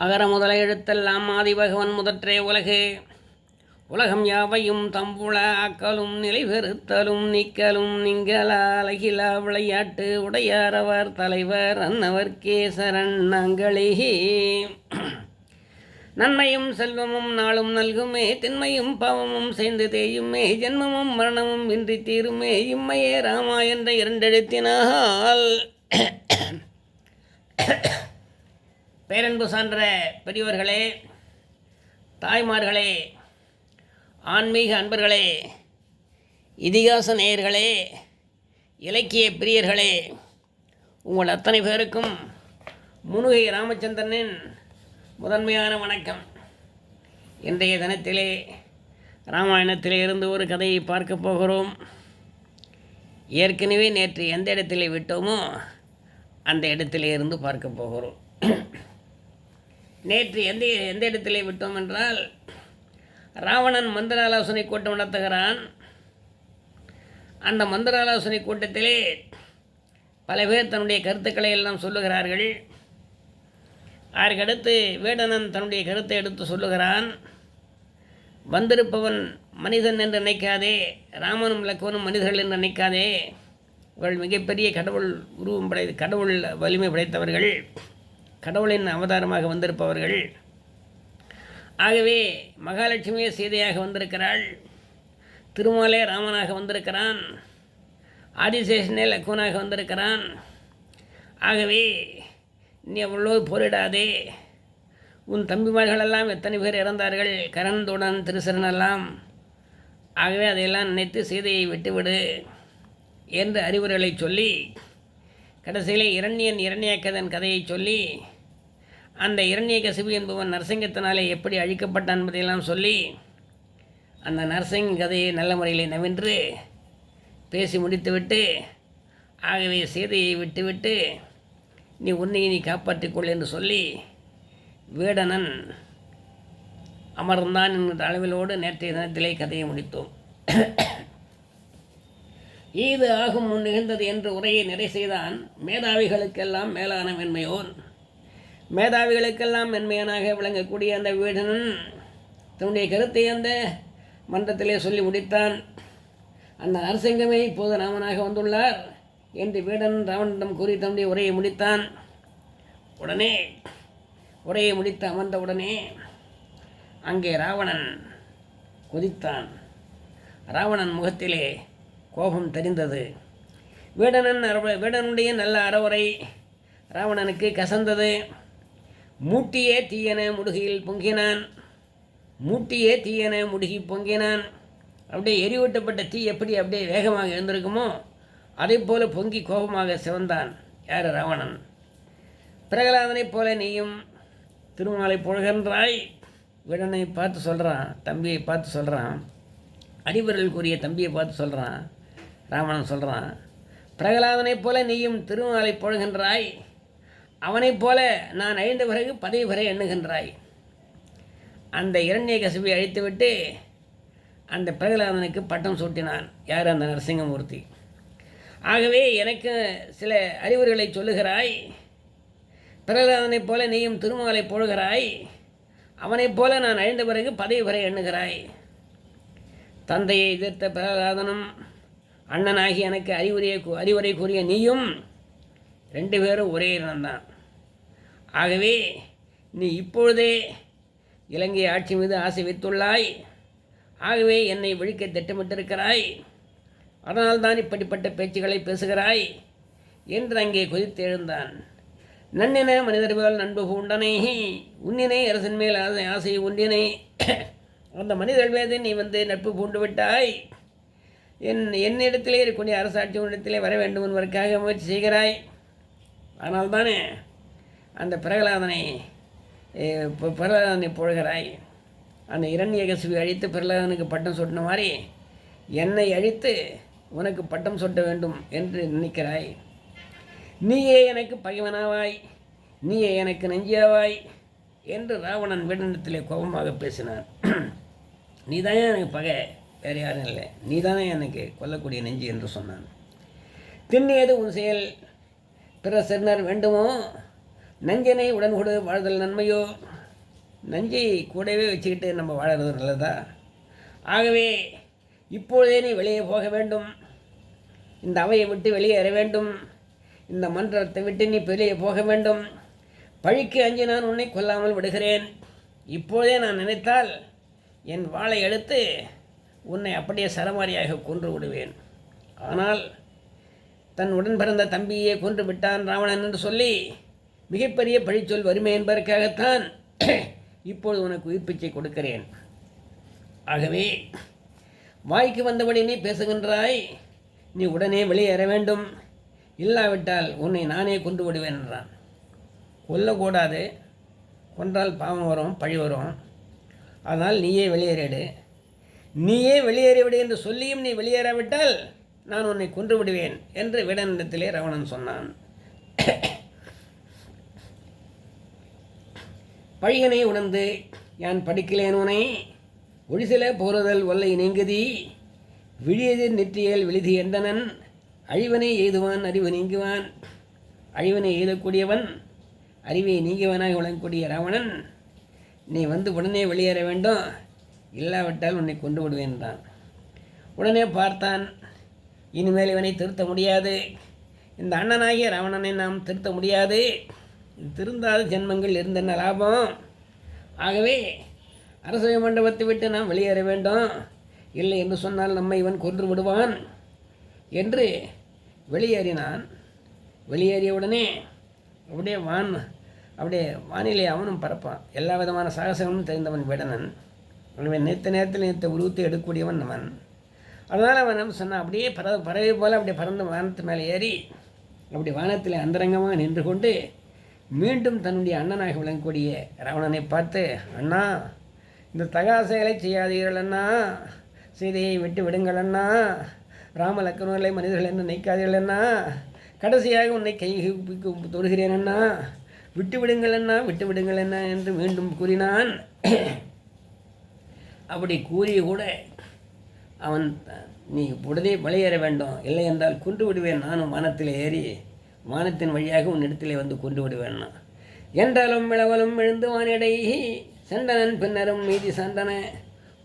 அகர முதல எழுத்தெல்லாம் ஆதிபகவன் முதற்றே உலகு. உலகம் யாவையும் தம்புள ஆக்கலும் நிலைபெறுத்தலும் நீக்கலும் நீங்களா அழகிலா விளையாட்டு உடையாரவர் தலைவர் அன்னவர்க்கே சரணங்களே. நன்மையும் செல்வமும் நாளும் நல்குமே, திண்மையும் பாவமும் சேர்ந்து தேயுமே, ஜென்மமும் மரணமும் இன்றி தீருமே, இம்மையே ராமா என்ற இரண்டெழுத்தினால். பேரன்பு சான்ற பெரியவர்களே, தாய்மார்களே, ஆன்மீக அன்பர்களே, இதிகாச நேயர்களே, இலக்கிய பிரியர்களே, உங்கள் அத்தனை பேருக்கும் முனுகை ராமச்சந்திரனின் முதன்மையான வணக்கம். இன்றைய தினத்திலே ராமாயணத்திலே இருந்து ஒரு கதையை பார்க்க போகிறோம். ஏற்கனவே நேற்று எந்த இடத்திலே விட்டோமோ அந்த இடத்திலே இருந்து பார்க்க போகிறோம். நேற்று எந்த இடத்திலே விட்டோம் என்றால், ராவணன் மந்திர ஆலோசனை கூட்டம் நடத்துகிறான். அந்த மந்திர ஆலோசனை கூட்டத்திலே பல பேர் தன்னுடைய கருத்துக்களை எல்லாம் சொல்லுகிறார்கள். அதற்கடுத்து வேடனன் தன்னுடைய கருத்தை எடுத்து சொல்லுகிறான். வந்திருப்பவன் மனிதன் என்று நினைக்காதே, ராமனும் லக்வனும் மனிதர்கள் என்று நினைக்காதே, இவர்கள் மிகப்பெரிய கடவுள் உருவம் கடவுள் வலிமை படைத்தவர்கள், கடவுளின் அவதாரமாக வந்திருப்பவர்கள். ஆகவே மகாலட்சுமியே சீதையாக வந்திருக்கிறாள், திருமாலே ராமனாக வந்திருக்கிறான், ஆதிசேஷனே லக்வனாக வந்திருக்கிறான். ஆகவே நீ அவ்வளோ போரிடாதே. உன் தம்பிமார்களெல்லாம் எத்தனை பேர் இறந்தார்கள், கரந்துடன் திருசரனெல்லாம். ஆகவே அதையெல்லாம் நினைத்து சீதையை விட்டுவிடு என்று அறிவுரைகளை சொல்லி, கடைசியிலே இரண்யக்கதன் கதையை சொல்லி, அந்த இரண்யகசிபு என்பவன் நரசிங்கத்தினாலே எப்படி அழிக்கப்பட்டான் என்பதையெல்லாம் சொல்லி, அந்த நரசிங்க கதையை நல்ல முறையில் நவின்று பேசி முடித்துவிட்டு, ஆகவே சீதையை விட்டுவிட்டு நீ உன்னை காப்பாற்றிக்கொள் என்று சொல்லி வேடனன் அமர்ந்தான் என்கிற அளவிலோடு நேற்றைய தினத்திலே கதையை முடித்தோம். ஈது ஆகும் முன் நிகழ்ந்தது என்று உரையை நிறை செய்தான். மேதாவிகளுக்கெல்லாம் மேலான மென்மையோன், மேதாவிகளுக்கெல்லாம் மென்மையனாக விளங்கக்கூடிய அந்த வேடனன் தன்னுடைய கருத்தை அந்த மன்றத்திலே சொல்லி முடித்தான். அந்த நரசிங்கமே இப்போது ராமனாக வந்துள்ளார் என்று வேடன் ராவணனிடம் கூறி தன்னுடைய உரையை முடித்தான். உடனே உரையை முடித்து அமர்ந்த உடனே அங்கே ராவணன் ராவணன் முகத்திலே கோபம் தெரிந்தது. வேடனுடைய நல்ல அறவுரை ராவணனுக்கு கசந்தது. மூட்டியே தீயன முடுகியில் பொங்கினான், மூட்டியே தீயன முடுகி பொங்கினான். அப்படியே எரிவூட்டப்பட்ட தீ எப்படி அப்படியே வேகமாக எழுந்திருக்குமோ அதே போல பொங்கி கோபமாக சிவந்தான். யார்? ராவணன். பிரகலாதனைப் போல நீயும் திருமாலை பொழுகின்றாய். வேடனை பார்த்து சொல்கிறான், தம்பியை பார்த்து சொல்கிறான், அடிவர்கள் கூறிய தம்பியை பார்த்து சொல்கிறான். ராவணன் சொல்கிறான், பிரகலாதனைப் போல நீயும் திருமாலை பொழுகின்றாய், அவனைப் போல நான் அழிந்த பிறகு பதவி பெற எண்ணுகின்றாய். அந்த இரண்யகசிபை அழித்துவிட்டு அந்த பிரகலாதனுக்கு பட்டம் சூட்டினான். யார்? அந்த நரசிங்கமூர்த்தி. ஆகவே எனக்கு சில அறிவுரைகளை சொல்லுகிறாய். பிரகலாதனைப் போல நீயும் திருமாலை போடுகிறாய், அவனைப் போல நான் அழிந்த பிறகு பதவி பெற எண்ணுகிறாய். தந்தையை எதிர்த்த பிரகலாதனும் அண்ணனாகி எனக்கு அறிவுரை கூறிய நீயும் 2 பேரும் ஒரே இனம்தான். ஆகவே நீ இப்பொழுதே இலங்கை ஆட்சி மீது ஆசை வைத்துள்ளாய். ஆகவே என்னை விழிக்க திட்டமிட்டிருக்கிறாய். அதனால்தான் இப்படிப்பட்ட பேச்சுக்களை பேசுகிறாய் என்று அங்கே கொதித்து எழுந்தான். நன்னின மனிதர்கள் நண்பு பூண்டனை, உன்னினை அரசன் மேல் ஆசை உண்டினை. அந்த மனிதர்கள் மீது நீ நட்பு பூண்டு விட்டாய். என்னிடத்திலே இருக்கக்கூடிய அரசாட்சி உன்னிடத்திலே வர வேண்டும் என்பதற்காக முயற்சி செய்கிறாய். அதனால்தானே அந்த பிரகலாதனை பொழுகிறாய். அந்த இரண்யகசிபை அழித்து பிரகலாதனுக்கு பட்டம் சூட்டின மாதிரி என்னை அழித்து உனக்கு பட்டம் சூட்ட வேண்டும் என்று நினைக்கிறாய். நீயே எனக்கு பகைவனாவாய், நீயே எனக்கு நெஞ்சியாவாய் என்று ராவணன் வேடனத்திலே கோபமாக பேசினான். நீதானே எனக்கு பகை, வேறு யாரும் இல்லை, நீதானே எனக்கு கொல்லக்கூடிய நெஞ்சு என்று சொன்னான். திண்ணியது உன் செயல் பிற சிறுனர் வேண்டுமோ நஞ்சனை உடன் கொடு வாழ்தல் நன்மையோ? நஞ்சை கூடவே வச்சுக்கிட்டு நம்ம வாழறது நல்லதா? ஆகவே இப்பொழுதே நீ வெளியே போக வேண்டும், இந்த அவையை விட்டு வெளியேற வேண்டும், இந்த மன்றத்தை விட்டு நீ வெளியே போக வேண்டும். பழிக்கு அஞ்சு நான் உன்னை கொல்லாமல் விடுகிறேன். இப்போதே நான் நினைத்தால் என் வாளை எடுத்து உன்னை அப்படியே சரமாரியாக கொன்று விடுவேன். ஆனால் தன் உடன் பிறந்த தம்பியை கொன்று விட்டான் ராவணன் என்று சொல்லி மிகப்பெரிய பழிச்சொல் வறுமை என்பதற்காகத்தான் இப்பொழுது உனக்கு உயிர் பிச்சை கொடுக்கிறேன். ஆகவே வாய்க்கு வந்தபடி நீ பேசுகின்றாய், நீ உடனே வெளியேற வேண்டும், இல்லாவிட்டால் உன்னை நானே கொண்டு விடுவேன் என்றான். கொல்லக்கூடாது, கொன்றால் பாவம் வரும், பழி வரும். அதனால் நீயே வெளியேறிடு, நீயே வெளியேறிவிடு என்று சொல்லியும் நீ வெளியேறாவிட்டால் நான் உன்னை கொன்று விடுவேன் என்று விடனிடத்திலே ராவணன் சொன்னான். பழியனை உணர்ந்து யான் படிக்கலேன் உனை ஒழிசில போறுதல் ஒல்லை நீங்குதி விழியதிர் நெற்றியல் விழுதி எந்தனன் அழிவனை எய்துவான் அறிவு நீங்குவான். அழிவனை எய்தக்கூடியவன் அறிவை நீங்கியவனாக விளங்கக்கூடிய ராவணன், நீ வந்து உடனே வெளியேற வேண்டும், இல்லாவிட்டால் உன்னை கொண்டு விடுவேன் என்றான். உடனே பார்த்தான், இனிமேல் இவனை திருத்த முடியாது, இந்த அண்ணனாகிய ராவணனை நாம் திருத்த முடியாது, திருந்தாத ஜென்மங்கள் இருந்தென்ன லாபம்? ஆகவே அரசவை மண்டபத்தை விட்டு நாம் வெளியேற வேண்டும், இல்லை என்று சொன்னால் நம்மை இவன் கொன்று விடுவான் என்று வெளியேறினான். வெளியேறியவுடனே அப்படியே வானிலை அவனும் பறப்பான். எல்லா விதமான சாகசங்களும் தெரிந்தவன் விடனன். அவன் நேரத்தில் உருவத்தை எடுக்கக்கூடியவன் அவன். அதனால் அவன் நம்ம சொன்னான், அப்படியே பறவை போல் அப்படியே பறந்து வானத்து மேலே ஏறி அப்படி வானத்தில் அந்தரங்கமாக நின்று கொண்டு மீண்டும் தன்னுடைய அண்ணனாக விளங்கக்கூடிய ராவணனை பார்த்து, அண்ணா, இந்த தகாசைகளை செய்யாதீர்கள் அண்ணா, சீதையை விட்டு விடுங்கள் அண்ணா, ராம லக்ஷ்மணர்களை மனிதர்கள் என்று நினைக்காதீர்கள் அண்ணா, கடைசியாக உன்னை கை தொடுகிறேன் அண்ணா, விட்டு விடுங்கள் அண்ணா, விட்டு விடுங்கள் அண்ணா என்று மீண்டும் கூறினான். அப்படி கூறிய கூட அவன், நீ உடனே வெளியேற வேண்டும், இல்லை என்றால் கொண்டு விடுவேன், நானும் வானத்தில் ஏறி வானத்தின் வழியாக உன்னிடத்திலே வந்து கொண்டு விடுவேன்னா என்றாலும் மிளவலும் எழுந்து வானிடை செண்டனன் பின்னரும் மீதி சண்டன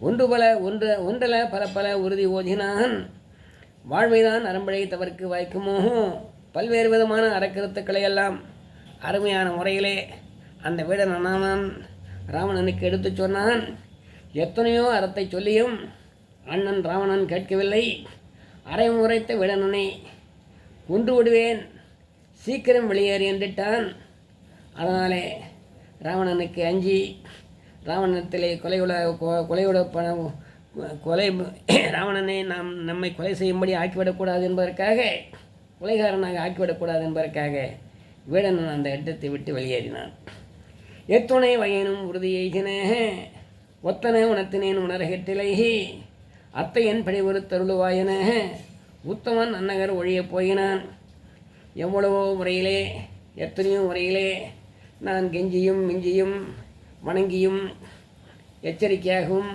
ஒன்றல பல உறுதி ஓதினான். வாழ்வைதான் அறம்பழை தவறுக்கு வாய்க்குமோ? பல்வேறு விதமான அறக்கருத்துக்களை எல்லாம் அருமையான முறையிலே அந்த வீடனான் ராவணனுக்கு எடுத்து சொன்னான். எத்தனையோ அறத்தை சொல்லியும் அண்ணன் ராவணன் கேட்கவில்லை. அரை முறைத்த வீடனனை கொன்று விடுவேன், சீக்கிரம் வெளியேறி என்றிட்டான். அதனாலே ராவணனுக்கு அஞ்சி ராவணத்திலே ராவணனை நம்மை கொலை செய்யும்படி ஆக்கிவிடக்கூடாது என்பதற்காக, கொலைகாரனாக ஆக்கிவிடக்கூடாது என்பதற்காக வீடனன் அந்த இடத்தை விட்டு வெளியேறினான். எத்துணை வயனும் உறுதியெய்கின ஒத்தன உணத்தினேன் உணரகத்திலை அத்தையன் படி ஒரு தருளுவாயன உத்தமன் அன்னகர் ஒழியப் போயினான். எவ்வளவோ முறையிலே, எத்தனையோ முறையிலே நான் கெஞ்சியும் மிஞ்சியும் வணங்கியும் எச்சரிக்கையாகவும்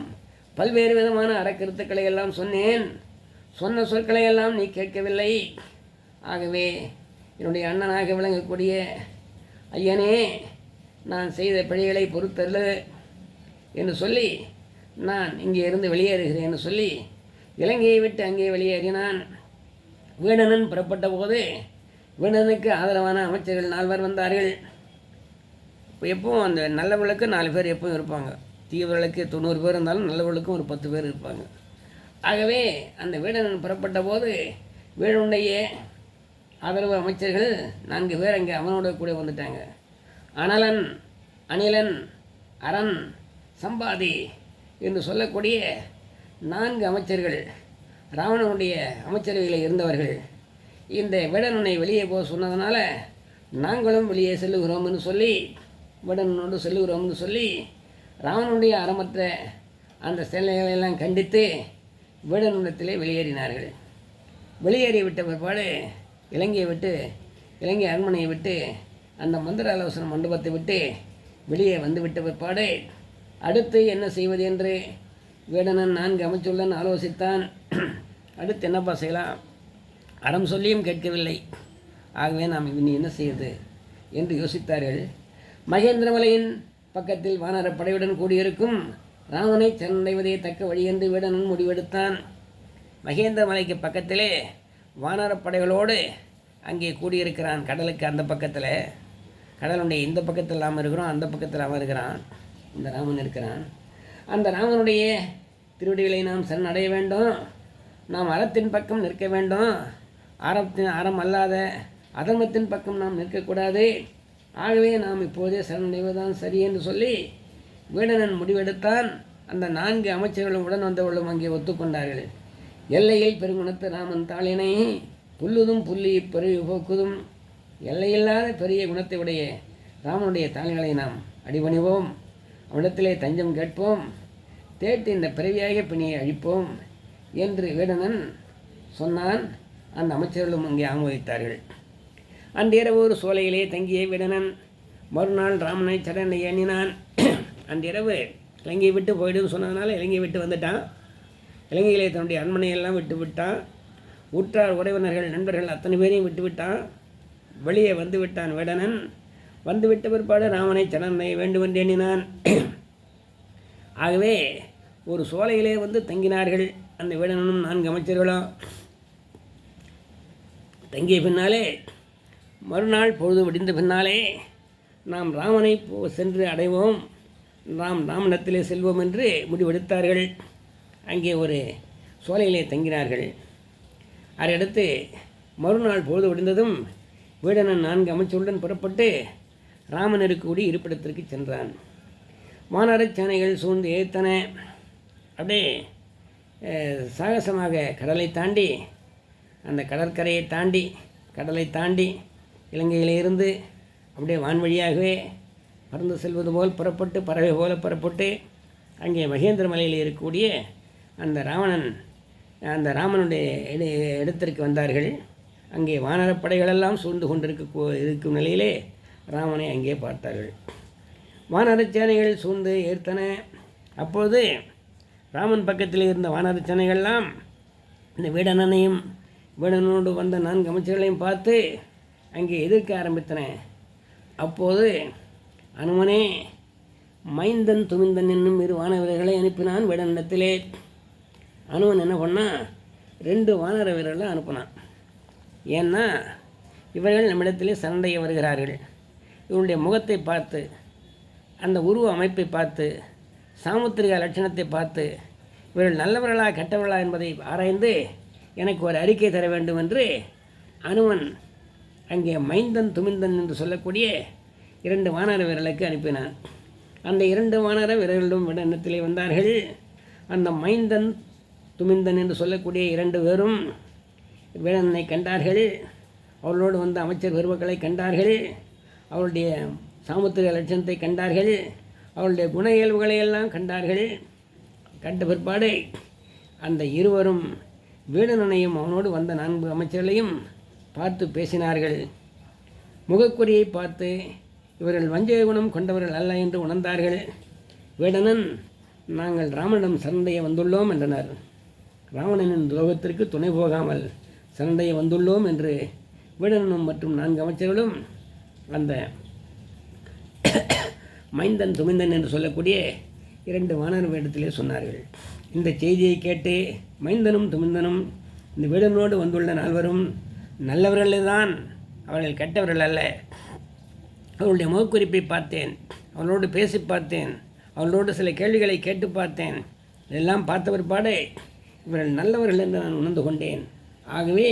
பல்வேறு விதமான அறக்கருத்துக்களை எல்லாம் சொன்னேன். சொன்ன சொற்களை எல்லாம் நீ கேட்கவில்லை. ஆகவே என்னுடைய அண்ணனாக விளங்கக்கூடிய ஐயனே, நான் செய்த பிழைகளை பொறுத்தல்லு என்று சொல்லி நான் இங்கே இருந்து வெளியேறுகிறேன் என்று சொல்லி இலங்கையை விட்டு அங்கே வெளியேறினான். வீடனன் புறப்பட்ட போது வீடனுக்கு ஆதரவான அமைச்சர்கள் 4 பேர் வந்தார்கள். இப்போ எப்பவும் அந்த நல்லவர்களுக்கு 4 பேர் எப்பவும் இருப்பாங்க. தீவிரர்களுக்கு 90 பேர் இருந்தாலும் நல்லவர்களுக்கும் ஒரு 10 பேர் இருப்பாங்க. ஆகவே அந்த வீடனன் புறப்பட்ட போது வீடனுடைய ஆதரவு அமைச்சர்கள் 4 பேர் அங்கே அவனோட கூட வந்துட்டாங்க. அனிலன், அரண், சம்பாதி என்று சொல்லக்கூடிய 4 அமைச்சர்கள் ராவணனுடைய அமைச்சரவையில் இருந்தவர்கள். இந்த வீடனனை வெளியே போக சொன்னதுனால நாங்களும் வெளியே செல்லுகிறோம் என்று சொல்லி, வீடனோடு செல்லுகிறோம்னு சொல்லி ராவணனுடைய அறமற்ற அந்த செயல்களெல்லாம் கண்டித்து வீடனிடத்திலே வெளியேறினார்கள். வெளியேறிவிட்ட பிற்பாடு இலங்கை அரண்மனையை விட்டு அந்த மந்திர ஆலோசனை மண்டபத்தை விட்டு வெளியே வந்துவிட்ட பிற்பாடு அடுத்து என்ன செய்வது என்று வீடனன் 4 அமைச்சருடன் ஆலோசித்தான். அடுத்து என்னப்பா செய்யலாம்? அறம் சொல்லியும் கேட்கவில்லை. ஆகவே நாம் இனி என்ன செய்யுது என்று யோசித்தார்கள். மகேந்திரமலையின் பக்கத்தில் வானர படையுடன் கூடியிருக்கும் ராமனை சரணடைவதே தக்க வழி என்று வீடனன் முடிவெடுத்தான். மகேந்திரமலைக்கு பக்கத்திலே வானரப்படைகளோடு அங்கே கூடியிருக்கிறான். கடலுக்கு அந்த பக்கத்தில், கடலுடைய இந்த பக்கத்தில் நாம் இருக்கிறோம், அந்த பக்கத்தில் அவன் இருக்கிறான், இந்த ராமன் இருக்கிறான். அந்த ராமனுடைய திருவடிகளை நாம் சரணடைய வேண்டும். நாம் அறத்தின் பக்கம் நிற்க வேண்டும். அறம் அல்லாத அதர்மத்தின் பக்கம் நாம் நிற்கக்கூடாது. ஆகவே நாம் இப்போதே சரணடைவதுதான் சரி என்று சொல்லி வீடனன் முடிவெடுத்தான். அந்த 4 அமைச்சர்களும் உடன் வந்தவர்களும் அங்கே ஒத்துக்கொண்டார்கள். எல்லையில் பெருங்குணத்து ராமன் தாளினை புல்லுதும் புள்ளி பெருவி போக்குதும். எல்லையில்லாத பெரிய குணத்தை உடைய ராமனுடைய தாளிகளை நாம் அடிபணிவோம். அவனிடத்திலே தஞ்சம் கேட்போம். தேட்டு இந்த பிறவியாக பிணியை அழிப்போம் என்று வீடனன் சொன்னான். அந்த அமைச்சர்களும் அங்கே ஆமோதித்தார்கள். அன்றிரவு ஒரு சோலையிலே தங்கிய வீடனன் மறுநாள் ராமனை சரணை எண்ணினான். அன்றிரவு இலங்கையை விட்டு போயிடுன்னு சொன்னதுனால இலங்கையை விட்டு வந்துட்டான். இலங்கையிலே தன்னுடைய அரண்மனையெல்லாம் விட்டு விட்டான். உற்றார் உறவினர்கள் நண்பர்கள் அத்தனை பேரையும் விட்டு விட்டான். வெளியே வந்து விட்டான் வீடனன். வந்துவிட்ட பிற்பாடு ராமனை சரணை வேண்டுமென்று எண்ணினான். ஆகவே ஒரு சோலையிலே வந்து தங்கினார்கள் அந்த வீடனும் 4 அமைச்சர்களும். தங்கிய பின்னாலே மறுநாள் பொழுது விடிந்த பின்னாலே நாம் ராமனை சென்று அடைவோம், நாம் ராமனிடத்திலே செல்வோம் என்று முடிவெடுத்தார்கள். அங்கே ஒரு சோலையிலே தங்கினார்கள். அதையடுத்து மறுநாள் பொழுது விடிந்ததும் வீடனன் 4 அமைச்சருடன் புறப்பட்டு ராமன் இருக்கக்கூடிய இருப்பிடத்திற்கு சென்றான். வானரச் சேனைகள் சூழ்ந்து ஏத்தன. அப்படியே சாகசமாக கடலை தாண்டி, அந்த கடற்கரையை தாண்டி, கடலை தாண்டி இலங்கையிலிருந்து அப்படியே வான்வழியாகவே பறந்து செல்வது போல் புறப்பட்டு, பறவை போல புறப்பட்டு அங்கே மகேந்திர மலையில் இருக்கக்கூடிய அந்த ராமனுடைய இடத்திற்கு வந்தார்கள். அங்கே வானரப்படைகளெல்லாம் சூழ்ந்து இருக்கும் நிலையிலே ராமனை அங்கே பார்த்தார்கள். வானரச் சேனைகள் சூழ்ந்து ஏற்றன. அப்போது ராமன் பக்கத்தில் இருந்த வானரச் சேனைகள்லாம் இந்த வீடனனையும் வீடனோடு வந்த 4 அமைச்சர்களையும் பார்த்து அங்கே எதிர்க்க ஆரம்பித்தன. அப்போது அனுமனே மைந்தன் துமிந்தன் என்னும் 2 வானர வீரர்களை அனுப்பினான் வீடனிடத்திலே. அனுமன் என்ன பண்ணான், 2 வானர வீரர்களை அனுப்பினான். ஏன்னா இவர்கள் நம்மிடத்திலே சண்டைய வருகிறார்கள். இவருடைய முகத்தை பார்த்து, அந்த உருவ அமைப்பை பார்த்து, சாமுத்திரிகா லட்சணத்தை பார்த்து இவர்கள் நல்லவர்களா கெட்டவர்களா என்பதை ஆராய்ந்து எனக்கு ஒரு அறிக்கை தர வேண்டும் என்று அனுமன் அங்கே மைந்தன் துமிந்தன் என்று சொல்லக்கூடிய 2 வானர வீரர்களுக்கு அனுப்பினான். அந்த 2 வானர வீரர்களும் இடத்திலே வந்தார்கள். அந்த மைந்தன் துமிந்தன் என்று சொல்லக்கூடிய 2 பேரும் வீரனை கண்டார்கள். அவர்களோடு வந்த அமைச்சர் பெருமக்களை கண்டார்கள். அவருடைய சாமுத்திரிக லட்சணத்தை கண்டார்கள். அவருடைய குண இயல்புகளை எல்லாம் கண்டார்கள். கண்ட பிற்பாடு அந்த இருவரும் வீடனனையும் அவனோடு வந்த 4 அமைச்சர்களையும் பார்த்து பேசினார்கள். முகக்குறியை பார்த்து இவர்கள் வஞ்சக குணம் கொண்டவர்கள் அல்ல என்று உணர்ந்தார்கள். வீடனன், நாங்கள் ராமனிடம் சரண்டைய வந்துள்ளோம் என்றனர். ராவணனின் துரோகத்திற்கு துணை போகாமல் சரண்டைய வந்துள்ளோம் என்று வீடனும் மற்றும் 4 அமைச்சர்களும் அந்த மைந்தன் துமிந்தன் என்று சொல்லக்கூடிய 2 வானர வேடத்திலே சொன்னார்கள். இந்த செய்தியை கேட்டு மைந்தனும் துமிந்தனும் இந்த வீடனோடு வந்துள்ள 4 நல்லவர்களே தான், அவர்கள் கெட்டவர்கள் அல்ல. அவர்களுடைய முகக்குறிப்பை பார்த்தேன், அவர்களோடு பேசி பார்த்தேன், அவர்களோடு சில கேள்விகளை கேட்டு பார்த்தேன். இதெல்லாம் பார்த்த பிற்பாடு இவர்கள் நல்லவர்கள் என்று நான் உணர்ந்து கொண்டேன். ஆகவே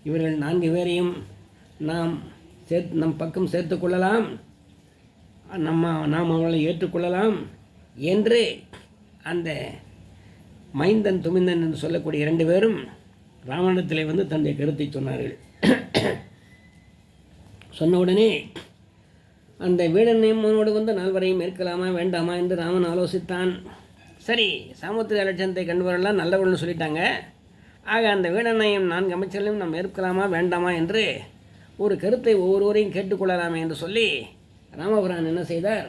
இவர்கள் 4 பேரையும் நம் பக்கம் சேர்த்து கொள்ளலாம், நாம் அவர்களை ஏற்றுக்கொள்ளலாம் என்று அந்த மைந்தன் துமிந்தன் என்று சொல்லக்கூடிய 2 பேரும் ராவணத்திலே வந்து தன்னுடைய கருத்தை சொன்னார்கள். சொன்ன உடனே அந்த வீடனையோடு வந்து 4 இருக்கலாமா வேண்டாமா என்று ராமன் ஆலோசித்தான். சரி, சாமுத்திரிக லட்சணத்தை கண்டுவரெல்லாம் நல்லவர்கள்னு சொல்லிட்டாங்க. ஆக அந்த வீடனையும் 4 அமைச்சர்களையும் நாம் ஏற்கலாமா வேண்டாமா என்று ஒரு கருத்தை ஒவ்வொருவரையும் கேட்டுக்கொள்ளலாமே என்று சொல்லி ராமபிரான் என்ன செய்தார்,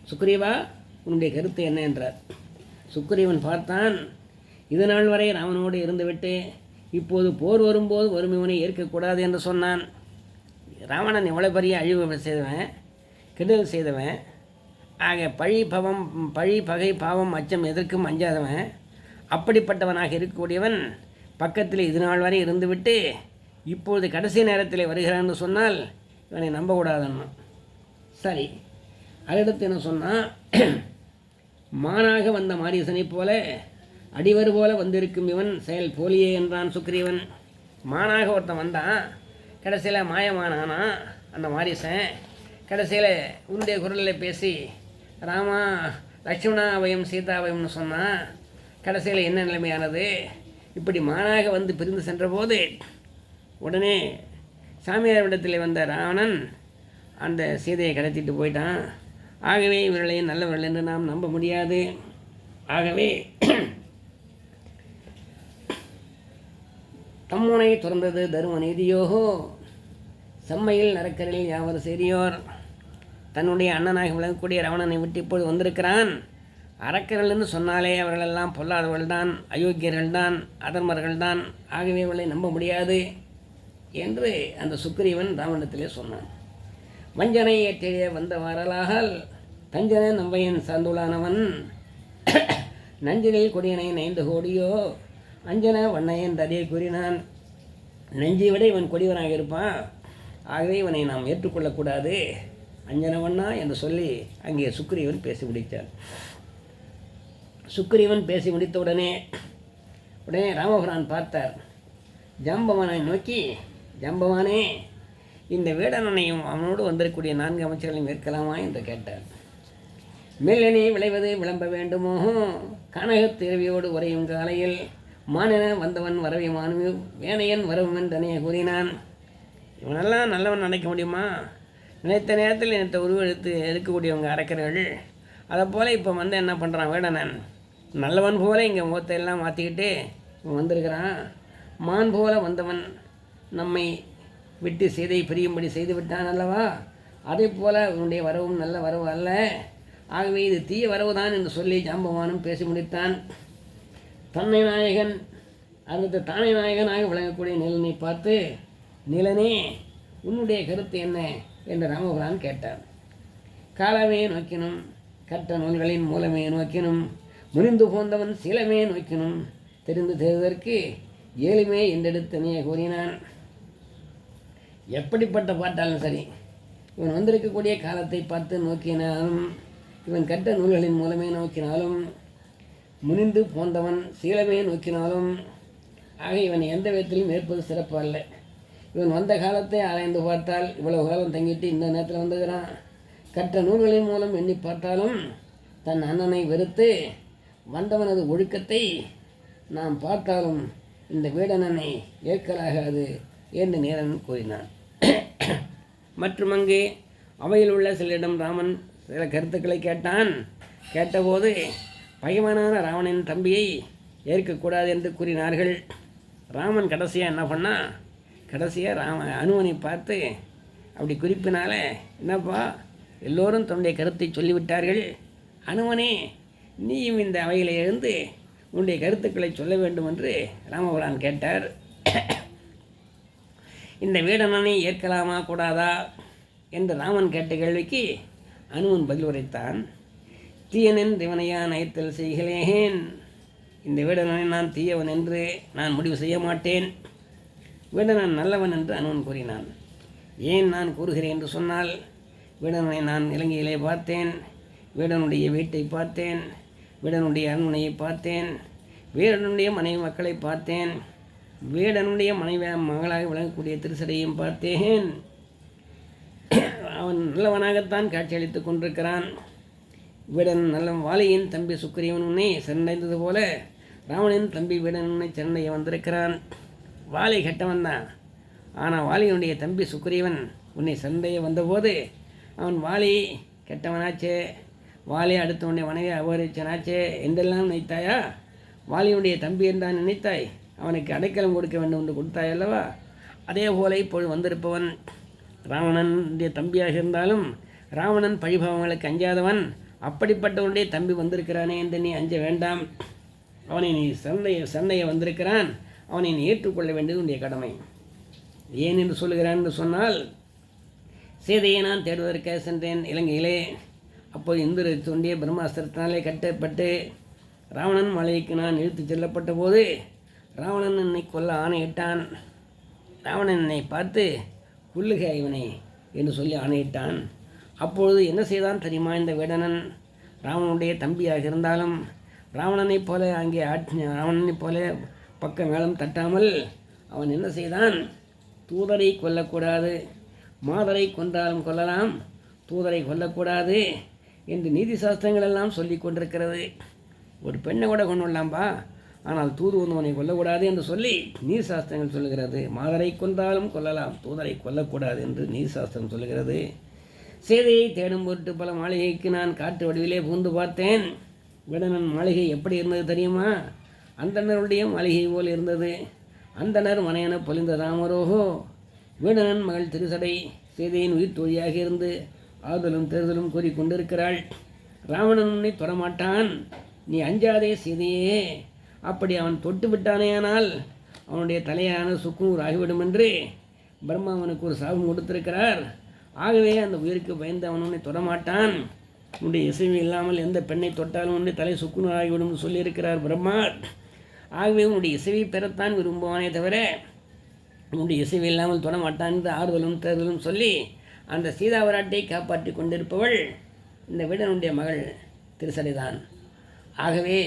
சுக்ரீவா உன்னுடைய கருத்து என்ன என்றார். சுக்ரீவன் பார்த்தான். இது நாள் வரை ராமனோடு இருந்துவிட்டு இப்போது போர் வரும்போது வறுமைவனை ஏற்கக்கூடாது என்று சொன்னான். ராவணன் எவ்வளோ பெரிய அழிவு செய்தவன், கெடுதல் செய்தவன், ஆக பழி பகை பாவம் அச்சம் எதற்கும் அஞ்சாதவன், அப்படிப்பட்டவனாக இருக்கக்கூடியவன் பக்கத்தில் இது நாள் வரை இருந்துவிட்டு இப்பொழுது கடைசி நேரத்தில் வருகிறான்னு சொன்னால் இவனை நம்பக்கூடாதுன்னு. சரி, அடுத்து என்ன சொன்னால், மானாக வந்த மாரீசனை போல அடிவர் போல வந்திருக்கும் இவன் செயல் போலியே என்றான் சுக்ரீவன். மானாக ஒருத்தன் வந்தான், கடைசியில் மாயமானானா அந்த மாரீசன். கடைசியில் உன்னுடைய குரலில் பேசி ராமா லக்ஷ்மணா வயம் சீதாவயம்னு சொன்னான். கடைசியில் என்ன நிலைமையானது? இப்படி மானாக வந்து பிரிந்து சென்றபோது உடனே சாமியாரிடத்தில் வந்த ராவணன் அந்த சீதையை கடத்திட்டு போயிட்டான். ஆகவே இவர்களையும் நல்லவர்கள் என்று நாம் நம்ப முடியாது. ஆகவே தம்முனை துறந்தது தரும நீதியோகோ செம்மையில் நரக்கரில் யாவர் சேரியோர். தன்னுடைய அண்ணனாக விளங்கக்கூடிய ராவணனை விட்டு இப்போது வந்திருக்கிறான். அரக்கர்கள்னு சொன்னாலே அவர்களெல்லாம் பொல்லாதவர்கள்தான், அயோக்கியர்கள்தான், அதர்மர்கள்தான். ஆகவே இவர்களை நம்ப முடியாது என்று அந்த சுக்ரீவன் ராவணத்திலே சொன்னான். வஞ்சனை ஏற்றிய வந்த வரலாகால் தஞ்சன நம்பையன் சார்ந்துள்ளானவன் நஞ்சினில் கொடியனை 5 கோடியோ அஞ்சன வண்ணையன் ததையை கூறினான். நெஞ்சை விட இவன் கொடியவனாக இருப்பான். ஆகவே இவனை நாம் ஏற்றுக்கொள்ளக்கூடாது அஞ்சனவண்ணா என்று சொல்லி அங்கே சுக்ரீவன் பேசி முடித்தார். சுக்ரீவன் பேசி முடித்த உடனே ராமபிரான் பார்த்தார். ஜாம்பவானை நோக்கி, ஜாம்பவானே, இந்த வேடனனையும் அவனோடு வந்திருக்கக்கூடிய 4 அமைச்சர்களையும் ஏற்கலாமா என்று கேட்டார். மேலனே விளைவது விளம்ப வேண்டுமோ கனகத்திரவியோடு உரையும் காலையில் மானென வந்தவன் வரவை மானு வேணையன் வரவுமென் தனையை கூறினான். இவனெல்லாம் நல்லவன் நினைக்க முடியுமா? நினைத்த நேரத்தில் நினைத்த உருவெடுத்து இருக்கக்கூடியவங்க அரக்கர்கள். அதை போல் இப்போ வந்து என்ன பண்ணுறான் வேடனன்? நல்லவன் போல இங்கே முகத்தையெல்லாம் மாற்றிக்கிட்டு இவன் வந்திருக்கிறான். மான் போல வந்தவன் நம்மை விட்டு சீதை பிரியும்படி செய்து விட்டான் அல்லவா? அதே போல் அவனுடைய வரவும் நல்ல வரவு அல்ல. ஆகவே இது தீய வரவுதான் என்று சொல்லி ஜாம்பவானும் பேசி முடித்தான். தன்னை நாயகன் அடுத்து தானே நாயகனாக விளங்கக்கூடிய நிலனை பார்த்து, நிலனே, உன்னுடைய கருத்து என்ன என்று ராமபிரான் கேட்டார். காலமே நோக்கினும் கற்ற நூல்களின் மூலமே நோக்கினும் முறிந்து போந்தவன் சீலமே நோக்கினும் தெரிந்து தெரிவதற்கு ஏழுமே என்றெடுத்தனையே கூறினான். எப்படிப்பட்ட பாட்டாலும் சரி, இவன் வந்திருக்கக்கூடிய காலத்தை பார்த்து நோக்கினாலும், இவன் கற்ற நூல்களின் மூலமே நோக்கினாலும், முனிந்து போந்தவன் சீலமே நோக்கினாலும், ஆக இவன் எந்த விதத்திலும் ஏற்பது சிறப்பு அல்ல. இவன் வந்த காலத்தை ஆராய்ந்து பார்த்தால் இவ்வளவு காலம் தங்கிட்டு இந்த நேரத்தில் வந்துகிறான். கற்ற நூல்களின் மூலம் எண்ணி பார்த்தாலும் தன் அண்ணனை வெறுத்து வந்தவனது ஒழுக்கத்தை நாம் பார்த்தாலும் இந்த வேடனனை ஏற்கலாகாது என்று நேரன் கூறினான். மற்றும் அங்கே அவையில் உள்ள சிலரிடம் ராமன் சில கருத்துக்களை கேட்டான். கேட்டபோது பகைவனான ராவணன் தம்பியை ஏற்கக்கூடாது என்று கூறினார்கள். ராமன் கடைசியாக என்ன பண்ணால், கடைசியாக அனுமனை பார்த்து அப்படி குறிப்பினால, என்னப்பா எல்லோரும் தன்னுடைய கருத்தை சொல்லிவிட்டார்கள், அனுமனே நீயும் இந்த அவையில் எழுந்து உன்னுடைய கருத்துக்களை சொல்ல வேண்டும் என்று ராமபிரான் கேட்டார். இந்த வேடனனை ஏற்கலாமா கூடாதா என்று ராமன் கேட்ட கேள்விக்கு அனுமன் பதில் உரைத்தான். தீயனின் திவனையா நயத்தல் செய்கிறேன். இந்த வேடனனை நான் தீயவன் என்று நான் முடிவு செய்ய மாட்டேன். வேடனன் நல்லவன் என்று அனுமன் கூறினான். ஏன் நான் கூறுகிறேன் என்று சொன்னால், வேடனை நான் இலங்கையிலே பார்த்தேன், வேடனுடைய வீட்டை பார்த்தேன், வேடனுடைய அரண்மனையை பார்த்தேன், வேடனுடைய மனைவி மக்களை பார்த்தேன், வேடனுடைய மனைவி மகளாக விளங்கக்கூடிய திருசடையும் பார்த்தேன். அவன் நல்லவனாகத்தான் காட்சியளித்து கொண்டிருக்கிறான். வேடன் நல்ல வாலியின் தம்பி சுக்ரீவன் உன்னை சரணடைந்தது போல ராவணின் தம்பி வேடன் உன்னை சரணைய வந்திருக்கிறான். வாலி கெட்டவன் தான், ஆனால் வாலியினுடைய தம்பி சுக்ரீவன் உன்னை சண்டைய வந்தபோது அவன் வாலி கெட்டவனாச்சே, வாலி அடுத்தவனுடைய மனைவி அபகரிச்சனாச்சே என்றெல்லாம் நினைத்தாயா? வாலியுடைய தம்பி என்றான் நினைத்தாய், அவனுக்கு அடைக்கலம் கொடுக்க வேண்டும் என்று கொடுத்தாய் அல்லவா? அதே போல இப்பொழுது வந்திருப்பவன் ராவணனுடைய தம்பியாக இருந்தாலும் ராவணன் பழிபவங்களுக்கு அஞ்சாதவன். அப்படிப்பட்டவனுடைய தம்பி வந்திருக்கிறானே என்று நீ அஞ்ச வேண்டாம். அவனை நீ சண்டைய வந்திருக்கிறான், அவனை நீ ஏற்றுக்கொள்ள வேண்டியது உன்னுடைய கடமை. ஏன் என்று சொல்லுகிறான் என்று சொன்னால், சீதையை நான் தேடுவதற்காக சென்றேன் இலங்கையிலே. அப்போது இந்திர தோண்டிய பிரம்மாஸ்திரத்தினாலே கட்டப்பட்டு ராவணன் மலைக்கு நான் இழுத்துச் செல்லப்பட்ட போது ராவணன் என்னை கொல்ல ஆணையிட்டான். ராவணன் என்னை பார்த்து கொல்லுக இவனை என்று சொல்லி ஆணையிட்டான். அப்பொழுது என்ன செய்தான் தெரியுமா? இந்த வேடனன் ராவணனுடைய தம்பியாக இருந்தாலும் ராவணனைப் போல அங்கே ராவணனைப் போல பக்க மேளம் தட்டாமல் அவன் என்ன செய்தான்? தூதரை கொல்லக்கூடாது, மாதரை கொன்றாலும் கொல்லலாம், தூதரை கொல்லக்கூடாது என்று நீதி சாஸ்திரங்கள் எல்லாம் சொல்லி கொண்டிருக்கிறது. ஒரு பெண்ணை கூட கொண்டு வரலாம்பா, ஆனால் தூது வந்தவனை கொல்லக்கூடாது என்று சொல்லி நீதி சாஸ்திரங்கள் சொல்லுகிறது. மாதரை கொன்றாலும் கொல்லலாம், தூதரை கொல்லக்கூடாது என்று நீதி சாஸ்திரம் சொல்லுகிறது. சீதையை தேடும் பொருட்டு பல மாளிகைக்கு நான் காட்டு வடிவிலே புகுந்து பார்த்தேன். வேடனன் மாளிகை எப்படி இருந்தது தெரியுமா? அந்தணருடைய மாளிகை போல் இருந்தது. அந்தணர் மனையென பொலிந்த ராமரோகோ. வேடனன் மகள் திருசடை சீதையின் உயிர் தோழியாக இருந்து ஆறுதலும் தேர்தலும் கூறிக்கொண்டிருக்கிறாள். ராவணன் உன்னை தொடமாட்டான், நீ அஞ்சாதே சீதையே. அப்படி அவன் தொட்டு விட்டானேயானால் அவனுடைய தலையான சுக்குநூறு ஆகிவிடும் என்று பிரம்மா அவனுக்கு ஒரு சாபம் கொடுத்திருக்கிறார். ஆகவே அந்த உயிருக்கு பயந்து அவன் உன்னை தொடமாட்டான். உன்னுடைய இசைவு இல்லாமல் எந்த பெண்ணை தொட்டாலும் உன்னுடைய தலை சுக்குநூறு ஆகிவிடும் சொல்லியிருக்கிறார் பிரம்மா. ஆகவே உன்னுடைய இசைவை பெறத்தான் விரும்புவானே தவிர உன்னுடைய இசைவு இல்லாமல் தொடமாட்டான் என்று ஆறுதலும் தேர்தலும் சொல்லி அந்த சீதாவராட்டை காப்பாற்றி கொண்டிருப்பவள் இந்த வீடனுடைய மகள் திருசடைதான். ஆகவே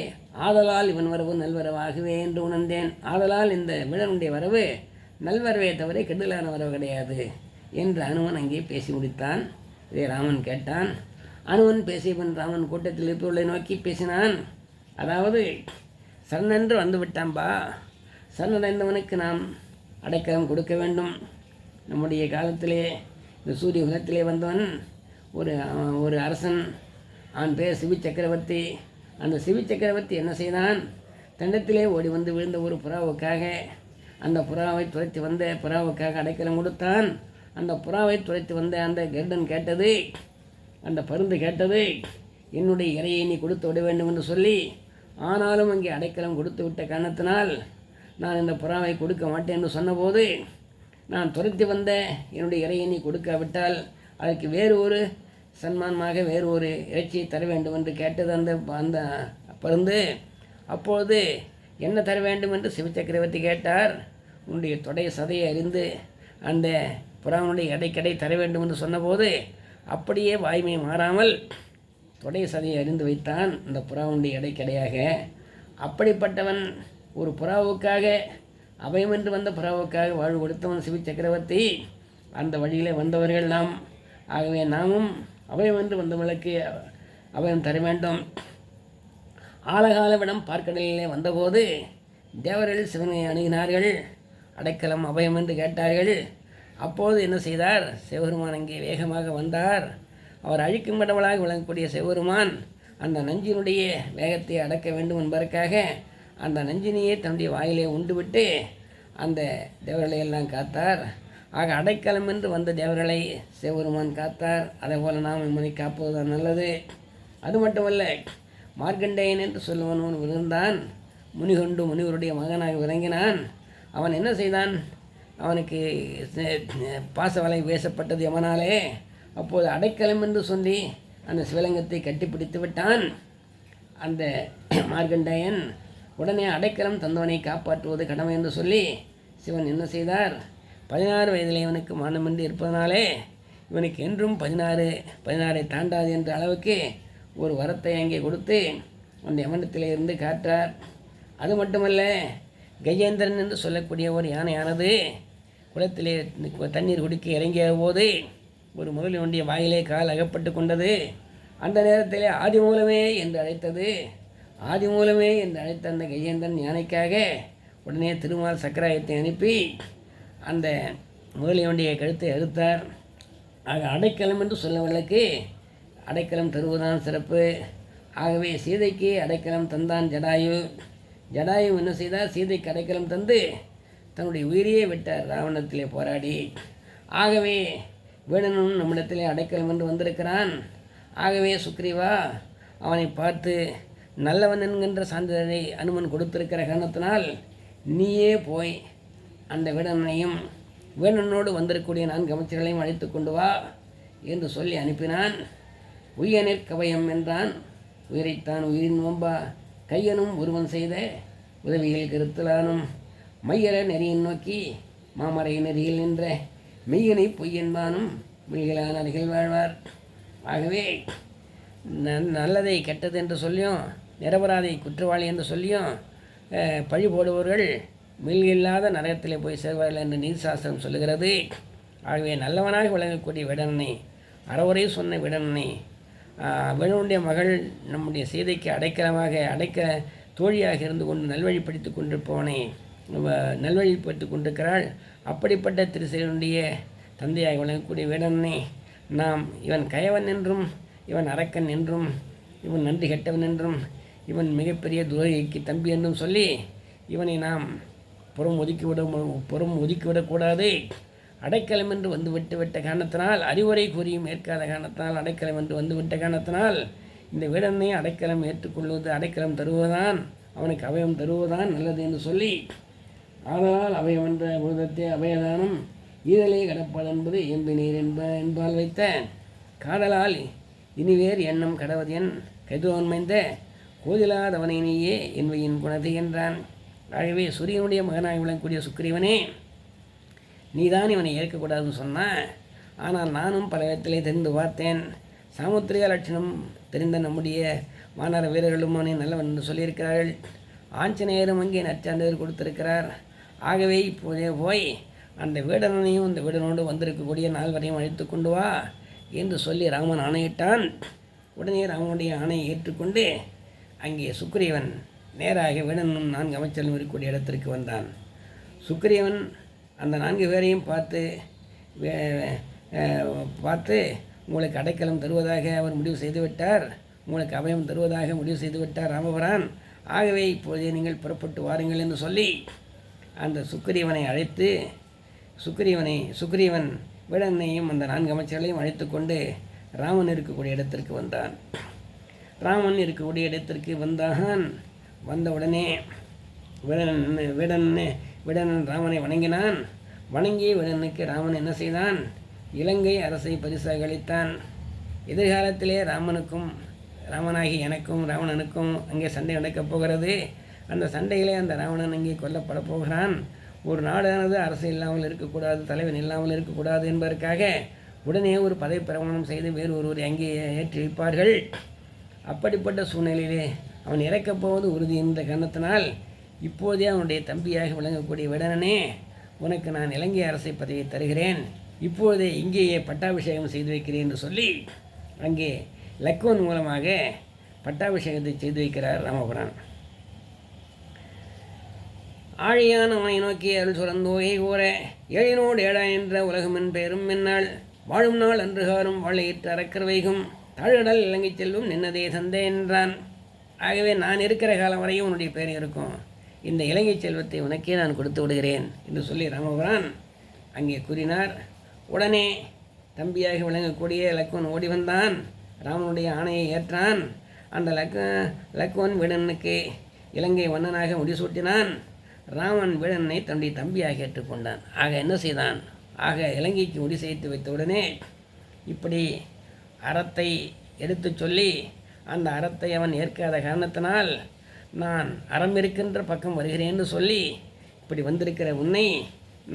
ஆதலால் இவன் வரவு நல்வரவாகவே என்று உணர்ந்தேன். ஆதலால் இந்த வீடனுடைய வரவு நல்வரவே தவிர கெடுதலான வரவு கிடையாது என்று அனுமன் அங்கே பேசி முடித்தான். இதை ராமன் கேட்டான். அனுமன் பேசியவன் ராமன் கூட்டத்தில் இருப்பவர்களை நோக்கி பேசினான். அதாவது சரணென்று வந்து விட்டான்பா, சரணடைந்தவனுக்கு நாம் அடைக்கலம் கொடுக்க வேண்டும். நம்முடைய காலத்திலே இந்த சூரிய குலத்திலே வந்தவன் ஒரு அரசன், அவன் பேர் சிவி சக்கரவர்த்தி. அந்த சிவி சக்கரவர்த்தி என்ன செய்தான்? தண்டத்திலே ஓடி வந்து விழுந்த ஒரு புறாவுக்காக, அந்த புறாவை துரைத்து வந்த புறாவுக்காக அடைக்கலம் கொடுத்தான். அந்த புறாவை துரைத்து வந்த அந்த கருடன் கேட்டது, அந்த பருந்து கேட்டது, என்னுடைய இறையை நீ கொடுத்து விட வேண்டும் என்று சொல்லி, ஆனாலும் அங்கே அடைக்கலம் கொடுத்து விட்ட காரணத்தினால் நான் இந்த புறாவை கொடுக்க மாட்டேன் என்று சொன்னபோது, நான் துரத்தி வந்த என்னுடைய இறையை நீ கொடுக்காவிட்டால் அதற்கு வேறு ஒரு சன்மானமாக வேறு ஒரு இறைச்சியை தர வேண்டும் என்று கேட்டது அந்த பருந்து. அப்பொழுது என்ன தர வேண்டும் என்று சிவச்சக்கரவர்த்தி கேட்டார். உன்னுடைய தொடை சதையை அறிந்து அந்த புறாவுடைய இடைக்கடை தர வேண்டும் என்று சொன்னபோது அப்படியே வாய்மை மாறாமல் தொடை சதையை அறிந்து வைத்தான் அந்த புறாவுடைய இடைக்கடையாக. அப்படிப்பட்டவன் ஒரு புறாவுக்காக அபயம் என்று வந்த புறாவுக்காக வாழ்வு கொடுத்தவன் சிவி சக்கரவர்த்தி. அந்த வழியிலே வந்தவர்கள் நாம். ஆகவே நாமும் அபயம் என்று வந்தவர்களுக்கு அபயம் தர வேண்டும். ஆழகாலவிடம் பார்க்கடலிலே வந்தபோது தேவர்கள் சிவனை அணுகினார்கள். அடைக்கலம் அபயம் என்று கேட்டார்கள். அப்போது என்ன செய்தார்? சிவபெருமான் அங்கே வேகமாக வந்தார். அவர் அழிக்கும் கடவுளாக விளங்கக்கூடிய சிவபெருமான் அந்த நஞ்சினுடைய வேகத்தை அடக்க வேண்டும் என்பதற்காக அந்த நஞ்சினையே தன்னுடைய வாயிலே உண்டுவிட்டு அந்த தேவர்களை எல்லாம் காத்தார். ஆக அடைக்கலம் என்று வந்த தேவர்களை சிவபெருமான் காத்தார். அதே போல் நாம் இம்மனை காப்பதுதான் நல்லது. அது மட்டுமல்ல, மார்க்கண்டேயன் என்று சொல்லுவன் இருந்தான். முனிகொண்டு முனிவருடைய மகனாக விளங்கினான். அவன் என்ன செய்தான்? அவனுக்கு பாசவலை பேசப்பட்டது யமனாலே. அப்போது அடைக்கலம் என்று சொல்லி அந்த சிவலிங்கத்தை கட்டிப்பிடித்து விட்டான் அந்த மார்க்கண்டேயன். உடனே அடைக்கலம் தந்தவனை காப்பாற்றுவது கடமை என்று சொல்லி சிவன் என்ன செய்தார்? 16 வயதிலே இவனுக்கு மானமின்றி இருப்பதனாலே இவனுக்கு என்றும் 16 தாண்டாது என்ற அளவுக்கு ஒரு வரத்தை அங்கே கொடுத்து அந்த யமனத்திலே இருந்து காற்றார். அது மட்டுமல்ல, கஜேந்திரன் என்று சொல்லக்கூடிய ஒரு யானையானது குளத்திலே தண்ணீர் குடிக்க இறங்கிய போது ஒரு முதலினுடைய வாயிலே கால் அகப்பட்டு கொண்டது. அந்த நேரத்திலே ஆதிமூலமே என்று அழைத்தது. ஆதிமூலமே என்று அழைத்த அந்த கஜேந்திரன் யானைக்காக உடனே திருமால் சக்கராயத்தை அனுப்பி அந்த முதலினுடைய கழுத்தை அறுத்தார். ஆக அடைக்கலம் என்று சொல்லவர்களுக்கு அடைக்கலம் தருவதுதான் சிறப்பு. ஆகவே சீதைக்கு அடைக்கலம் தந்தான் ஜடாயு. ஜடாயு என்ன செய்தார்? சீதைக்கு அடைக்கலம் தந்து தன்னுடைய உயிரையே விட்டார் ராவணத்திலே போராடி. ஆகவே வேடனும் நம்மிடத்திலே அடைக்கலம் என்று வந்திருக்கிறான். ஆகவே சுக்ரீவா அவனை பார்த்து நல்லவன் என்கின்ற சான்றிதழை அனுமன் கொடுத்திருக்கிற காரணத்தினால் நீயே போய் அந்த வேடனையும் வேடனோடு வந்திருக்கக்கூடிய 4 அமைச்சர்களையும் அழைத்து கொண்டு வா. என்று சொல்லி அனுப்பினான். உய்யனிற் கவயம் என்றான். உயிரைத்தான் உயிரின் நோம்பா கையனும் ஒருவன் செய்த உதவியில் கருத்தலானும் மையர நெறியின் நோக்கி மாமரை நெறியில் நின்ற மெய்யனை பொய்யன்பானும் மில்களான அருகில் வாழ்வார். ஆகவே நல்லதை கெட்டது என்று சொல்லியும் நிரபராதை குற்றவாளி என்று சொல்லியும் பழி போடுபவர்கள் மில்கில்லாத நரகத்திலே போய் சேர்வார்கள் என்று நீதிசாஸ்திரம் சொல்லுகிறது. ஆகவே நல்லவனாக விளங்கக்கூடிய விடனனை அறவுரை சொன்ன விடனனை வேணுடைய மகள் நம்முடைய சீதைக்கு அடைக்க தோழியாக இருந்து கொண்டு நல்வழிப்படுத்தி கொண்டிருப்பவனை நல்வழிப்படுத்தி கொண்டிருக்கிறாள். அப்படிப்பட்ட திருசேனுடைய தந்தையாக விளங்கக்கூடிய வேடனை நாம் இவன் கயவன் என்றும் இவன் அரக்கன் என்றும் இவன் நன்றி கெட்டவன் என்றும் இவன் மிகப்பெரிய துரோகிக்கு தம்பி என்றும் சொல்லி இவனை நாம் புறம் ஒதுக்கிவிடக்கூடாது. அடைக்கலம் என்று வந்து விட்ட காரணத்தினால் அறிவுரை கூறியும் ஏற்காத காரணத்தினால் அடைக்கலம் என்று வந்து விட்ட காரணத்தினால் இந்த வீடனை அடைக்கலம் ஏற்றுக்கொள்வது அடைக்கலம் தருவதுதான் அவனுக்கு அபயம் தருவதுதான் நல்லது என்று சொல்லி ஆதலால் அபயம் என்ற விருதத்தை அபயதானம் ஈதலே கடப்பாடு என்பது எம்பினீர் என்பால் வைத்த காதலால் இனிவேர் எண்ணம் கடவதென் கைதுவன்மைந்த கோதிலாதவனை நீயே என்பையின் குணத்தை என்றான். ஆகவே சூரியனுடைய மகனாக விளங்கக்கூடிய சுக்கிரீவனே, நீதான் இவனை ஏற்கக்கூடாதுன்னு சொன்னான். ஆனால் நானும் பல விதத்திலே தெரிந்து பார்த்தேன். சாமுத்திரிக லட்சணம் தெரிந்த நம்முடைய வானர வீரர்களும் அவனை நல்லவன் என்று சொல்லியிருக்கிறார்கள். ஆஞ்சநேயரும் அங்கே நற்சான்றிதழ் கொடுத்திருக்கிறார். ஆகவே இப்போதே போய் அந்த வீடனையும் இந்த வீடனோடு வந்திருக்கக்கூடிய நால்வரையும் அழைத்து கொண்டு வா என்று சொல்லி ராமன் ஆணையிட்டான். உடனே ராமனுடைய ஆணையை ஏற்றுக்கொண்டு அங்கே சுக்கிரீவன் நேராக வீடனும் 4 அமைச்சர்களும் இருக்கக்கூடிய இடத்திற்கு வந்தான். சுக்கிரீவன் அந்த 4 பேரையும் பார்த்து உங்களுக்கு அடைக்கலம் தருவதாக அவர் முடிவு செய்துவிட்டார், உங்களுக்கு அபயம் தருவதாக முடிவு செய்துவிட்டார் ராமபிரான். ஆகவே இப்போதே நீங்கள் புறப்பட்டு வாருங்கள் என்று சொல்லி அந்த சுக்கிரீவனை அழைத்து சுக்கிரீவன் வீடனையும் அந்த 4 அமைச்சர்களையும் அழைத்து கொண்டு ராமன் இருக்கக்கூடிய இடத்திற்கு வந்தான். ராமன் இருக்கக்கூடிய இடத்திற்கு வந்தவுடனே வீடன் ராமனை வணங்கினான். வணங்கி வீடனுக்கு ராமன் என்ன செய்தான்? இலங்கை அரசை பரிசாக அளித்தான். எதிர்காலத்திலே ராமனாகி எனக்கும் ராவணனுக்கும் அங்கே சண்டை நடக்கப் போகிறது. அந்த சண்டையிலே அந்த ராவணன் அங்கே கொல்லப்பட போகிறான். ஒரு நாடானது அரசு இல்லாமல் இருக்கக்கூடாது, தலைவன் இல்லாமல் இருக்கக்கூடாது என்பதற்காக உடனே ஒரு பதவி பிரமாணம் செய்து வேறு ஒருவரை அங்கே ஏற்றி வைப்பார்கள். அப்படிப்பட்ட சூழ்நிலையிலே அவன் இறக்கப் போவது உறுதி என்ற காரணத்தினால் இப்போதே அவனுடைய தம்பியாக விளங்கக்கூடிய விடனனே, உனக்கு நான் இலங்கை அரசை பதவியை தருகிறேன், இப்போதே இங்கேயே பட்டாபிஷேகம் செய்து வைக்கிறேன் என்று சொல்லி அங்கே லக்குவன் மூலமாக பட்டாபிஷேகத்தை செய்து வைக்கிறார் ராமபுரான். ஆழியான் அவனை நோக்கி அருள் சுரந்தோகை கூற ஏழினோடு ஏழா என்ற உலகமென் பெயரும் என்னால் வாழும் நாள் அன்றுகாரும் வாழையிட்டு அறக்கர் வைகும் தாழ்கடல் இலங்கை செல்லும் நின்னதே தந்தை என்றான். ஆகவே நான் இருக்கிற காலம் வரையும் உன்னுடைய பெயர் இருக்கும், இந்த இலங்கை செல்வத்தை உனக்கே நான் கொடுத்து விடுகிறேன் என்று சொல்லி ராமபுரான் அங்கே கூறினார். உடனே தம்பியாக விளங்கக்கூடிய லக்குவன் ஓடி வந்தான். ராமனுடைய ஆணையை ஏற்றான். அந்த லக்குவன் வீடனுக்கு இலங்கை மன்னனாக முடிசூட்டினான். ராமன் வீடனை தன்னுடைய தம்பியாக ஏற்றுக்கொண்டான். ஆக என்ன செய்தான்? ஆக இலங்கைக்கு முடி செய்து வைத்தவுடனே இப்படி அறத்தை எடுத்து சொல்லி அந்த அறத்தை அவன் ஏற்காத காரணத்தினால் நான் அறம் இருக்கின்ற பக்கம் வருகிறேன் என்று சொல்லி இப்படி வந்திருக்கிற உன்னை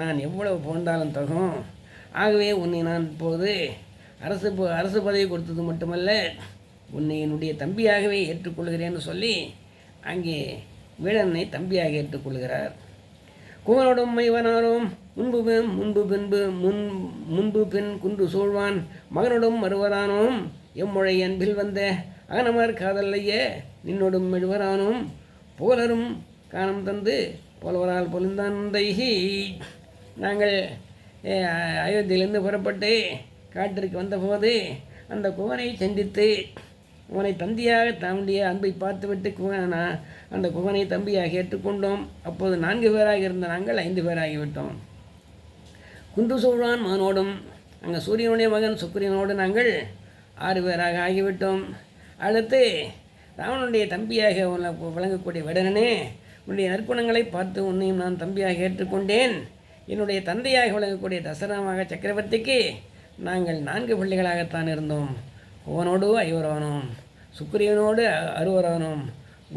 நான் எவ்வளவு போன்றாலும் தகும். ஆகவே உன்னை நான் இப்போது அரசு பதவி கொடுத்தது மட்டுமல்ல, உன்னை என்னுடைய தம்பியாகவே ஏற்றுக்கொள்கிறேன்னு சொல்லி அங்கே வீடனை தம்பியாக ஏற்றுக்கொள்கிறார். குமரோடும் மைவனாரும் முன்பு பின் குன்று சூழ்வான் மகனோடும் மறுவரானோம் எம்மொழை அன்பில் வந்த அகனமர் காதல்லைய நின்னோடும் மெழுவரானோம் போலரும் காணம் தந்து போலவரால் பொலிந்தாந்தைகி. நாங்கள் அயோத்தியிலிருந்து புறப்பட்டு காட்டிற்கு வந்தபோது அந்த குகனை சந்தித்து உவனை தந்தியாக தன்னுடைய அன்பை பார்த்துவிட்டு அந்த குகனை தம்பியாக ஏற்றுக்கொண்டோம். அப்போது 4 பேராக இருந்த நாங்கள் 5 பேராகிவிட்டோம். குன்று சூழ்வான் மகனோடும் அங்கே சூரியனுடைய மகன் சுக்கிரனோடு நாங்கள் 6 பேராக ஆகிவிட்டோம். அடுத்து ராவனுடைய தம்பியாக விளங்கக்கூடிய விடனனே, உன்னுடைய நற்குணங்களை பார்த்து உன்னையும் நான் தம்பியாக ஏற்றுக்கொண்டேன். என்னுடைய தந்தையாக விளங்கக்கூடிய தசராமாக சக்கரவர்த்திக்கு நாங்கள் 4 பிள்ளைகளாகத்தான் இருந்தோம். அவனோடு ஐவரானோம், சுக்கிரியனோடு அறுவரானோம்,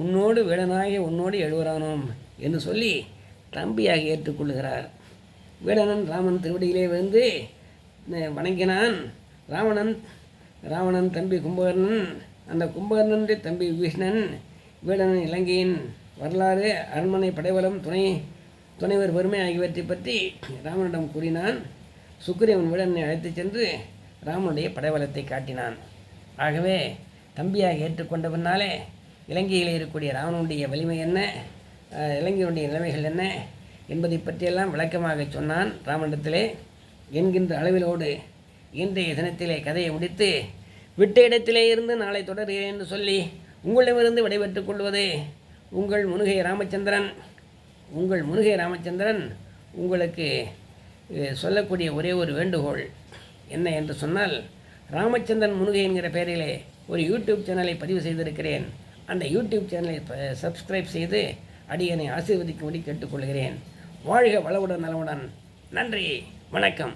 உன்னோடு வேடனாகிய உன்னோடு 7வரானோம் என்று சொல்லி தம்பியாக ஏற்றுக்கொள்ளுகிறார். வேடனன் ராமன் திருவடியிலே விழுந்து வணங்கினான். ராவணன் தம்பி கும்பகர்ணன், அந்த கும்பகர்ணனுடைய தம்பி விபீஷணன் வேடனன் இலங்கையின் வரலாறு, அரண்மனை, படைபலம், துணைவர் பெருமை ஆகியவற்றை பற்றி ராமனிடம் கூறினான். சுக்கிரீவன் வேடனை அழைத்துச் சென்று ராமனுடைய படைபலத்தை காட்டினான். ஆகவே தம்பியாக ஏற்றுக்கொண்ட பின்னாலே இலங்கையில் இருக்கக்கூடிய ராவனுடைய வலிமை என்ன, இலங்கையுடைய நிலைமைகள் என்ன என்பதை பற்றியெல்லாம் விளக்கமாக சொன்னான் ராமனிடத்திலே. என்கின்ற அளவிலோடு இன்றைய தினத்திலே கதையை முடித்து விட்ட இடத்திலே இருந்து நாளை தொடர்கிறேன் என்று சொல்லி உங்களிடமிருந்து விடைபெற்றுக் கொள்வது உங்கள் முனுகை ராமச்சந்திரன். உங்களுக்கு சொல்லக்கூடிய ஒரே ஒரு வேண்டுகோள் என்ன என்று சொன்னால், ராமச்சந்திரன் முனுகை என்கிற பெயரிலே ஒரு யூடியூப் சேனலை பதிவு செய்திருக்கிறேன். அந்த யூடியூப் சேனலை சப்ஸ்கிரைப் செய்து அடியனை ஆசீர்வதிக்கும்படி கேட்டுக்கொள்கிறேன். வாழ்க வளவுடன் நலமுடன். நன்றி, வணக்கம்.